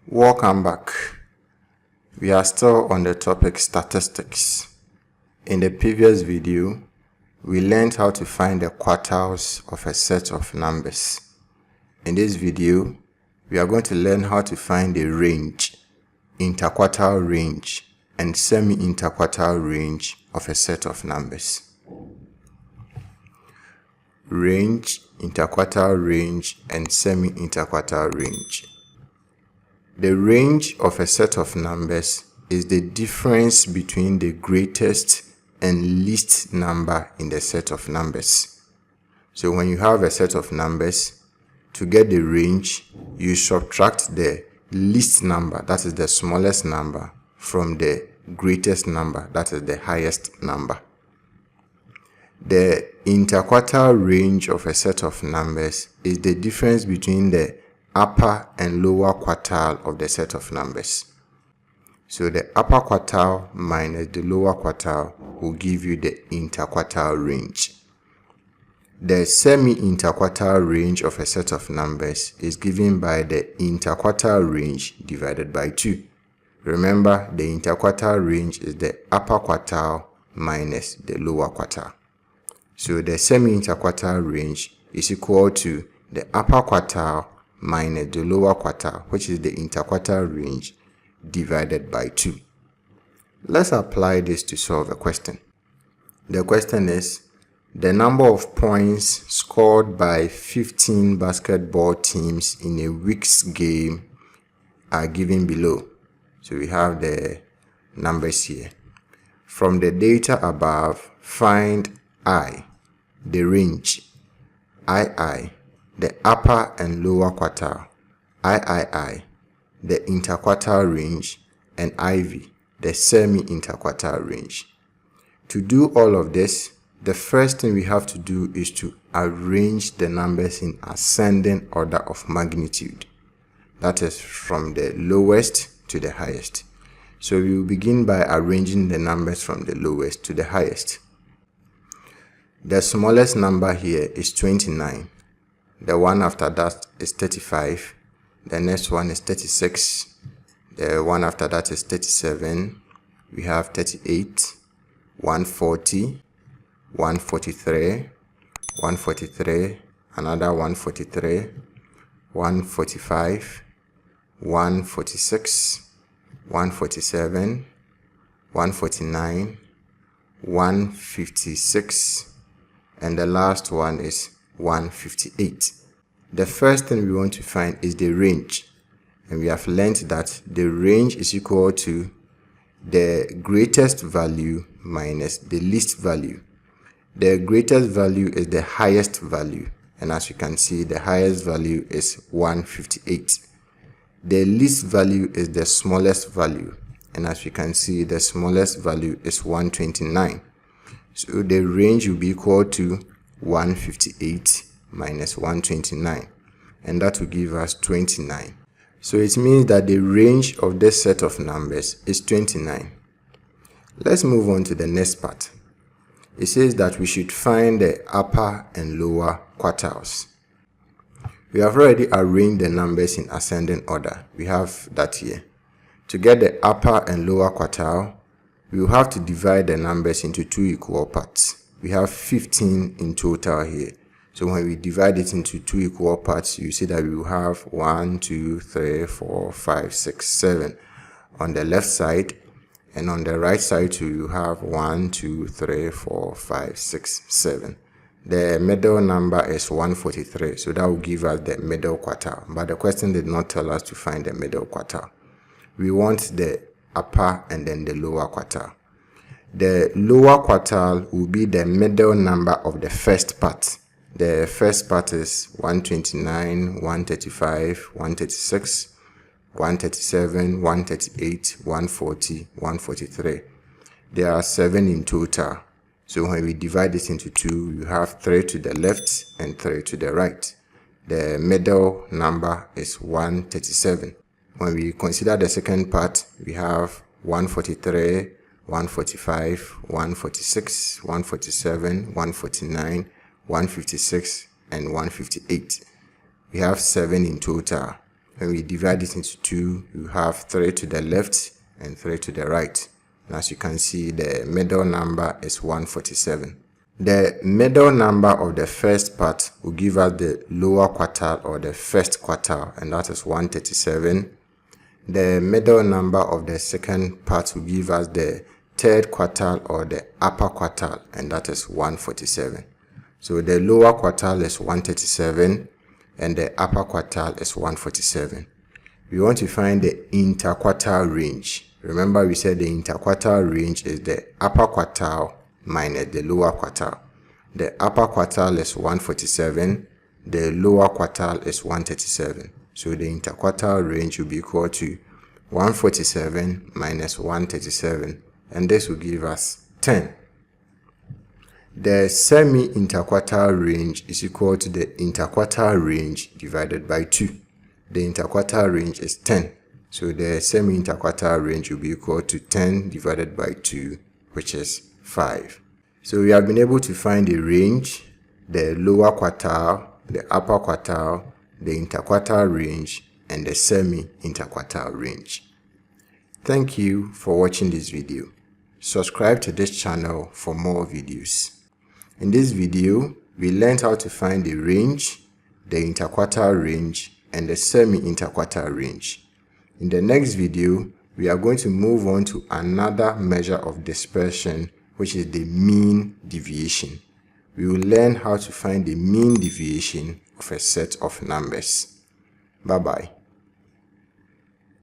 Welcome back. We are still on the topic statistics. In the previous video, we learned how to find the quartiles of a set of numbers. In this video, we are going to learn how to find the range, interquartile range, and semi-interquartile range of a set of numbers. Range, interquartile range, and semi-interquartile range. The range of a set of numbers is the difference between the greatest and least number in the set of numbers. So when you have a set of numbers, to get the range, you subtract the least number, that is the smallest number, from the greatest number, that is the highest number. The interquartile range of a set of numbers is the difference between the upper and lower quartile of the set of numbers. So the upper quartile minus the lower quartile will give you the interquartile range. The semi-interquartile range of a set of numbers is given by the interquartile range divided by 2. Remember, the interquartile range is the upper quartile minus the lower quartile. So the semi-interquartile range is equal to the upper quartile minus the lower quartile, which is the interquartile range, divided by 2. Let's apply this to solve a question. The question is, the number of points scored by 15 basketball teams in a week's game are given below. So we have the numbers here. From the data above, find I, the range, II, the upper and lower quartile, III, the interquartile range, and IV, the semi-interquartile range. To do all of this, the first thing we have to do is to arrange the numbers in ascending order of magnitude. That is from the lowest to the highest. So we will begin by arranging the numbers from the lowest to the highest. The smallest number here is 29. The one after that is 35. The next one is 36. The one after that is 37. We have 38, 140, 143, 143, another 143, 145, 146, 147, 149, 156, and the last one is 158. The first thing we want to find is the range, and we have learned that the range is equal to the greatest value minus the least value. The greatest value is the highest value, and as you can see, the highest value is 158. The least value is the smallest value, and as you can see, the smallest value is 129. So the range will be equal to 158 minus 129, and that will give us 29. So it means that the range of this set of numbers is 29. Let's move on to the next part. It says that we should find the upper and lower quartiles. We have already arranged the numbers in ascending order. We have that here. To get the upper and lower quartile, we will have to divide the numbers into 2 equal parts. We have 15 in total here. So when we divide it into 2 equal parts, you see that we will have 1, 2, 3, 4, 5, 6, 7 on the left side, and on the right side too, you have 1, 2, 3, 4, 5, 6, 7. The middle number is 143, so that will give us the middle quartile. But the question did not tell us to find the middle quartile. We want the upper and then the lower quartile. The lower quartile will be the middle number of the first part. The first part is 129, 135, 136, 137, 138, 140, 143. There are 7 in total. So when we divide this into 2, you have 3 to the left and 3 to the right. The middle number is 137. When we consider the second part, we have 143, 145, 146, 147, 149, 156, and 158. We have 7 in total. When we divide it into 2, you have 3 to the left and 3 to the right. And as you can see, the middle number is 147. The middle number of the first part will give us the lower quartile or the first quartile, and that is 137. The middle number of the second part will give us the third quartile or the upper quartile, and that is 147. So the lower quartile is 137 and the upper quartile is 147. We want to find the interquartile range. Remember, we said the interquartile range is the upper quartile minus the lower quartile. The upper quartile is 147, the lower quartile is 137. So the interquartile range will be equal to 147 minus 137, and this will give us 10. The semi-interquartile range is equal to the interquartile range divided by 2. The interquartile range is 10. So the semi-interquartile range will be equal to 10 divided by 2, which is 5. So we have been able to find the range, the lower quartile, the upper quartile, the interquartile range, and the semi-interquartile range. Thank you for watching this video. Subscribe to this channel for more videos. In this video, we learned how to find the range, the interquartile range, and the semi-interquartile range. In the next video, we are going to move on to another measure of dispersion, which is the mean deviation. We will learn how to find the mean deviation of a set of numbers. Bye-bye.